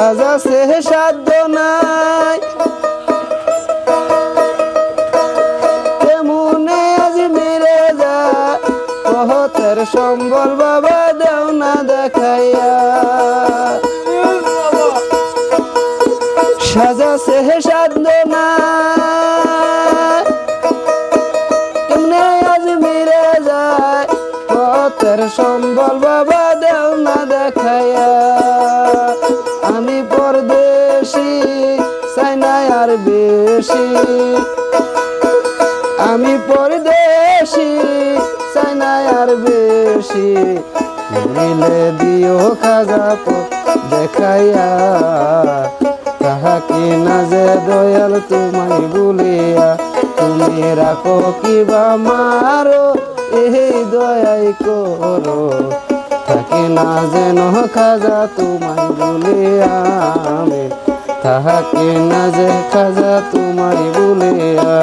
সাজাছে সাধ্য নাই কেমনে আজ মেরে যা কহতের সম্বল বাবা দেও না দেখাইয়া সাজাছে সাধ্য নাই কেমনে আজ মেরে যায় কহতের সম্বল বাবা দেও না দেখাইয়া আমি পরদেশি চাই না আর বেশি আমি পরদেশি চাই না আর বেশি মিলে দিও খাজা দেখাইয়া তাহাকে না যে দয়াল তোমায় বলিয়া তুমি রাখো কিবা মারো এই দয়াই করো থাকে না যেন খাজা তোমায় বলিয়া আমি তাহাকে না যে খাজা তোমায় বলিয়া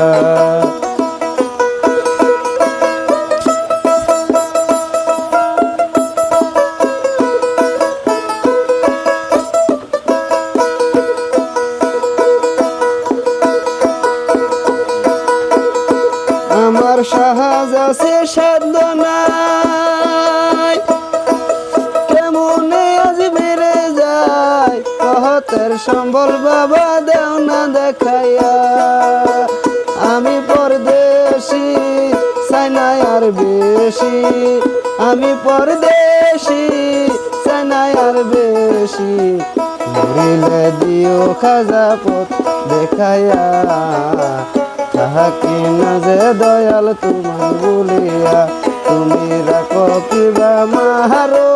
আমার সাহায্য আছে সাধ্য নাই কেমনে আজ মেরে যায় কহতের সম্বল বাবা দেও না দেখাইয়া আমি পরদেশি চাই না আর বেশি আমি পরদেশি চাই না আর বেশি মরিলে দিও খাজা পথ দেখাইয়া তাহাকে না যে দয়াল তোমায় বলিয়া তুমি রাখো কিবা মারো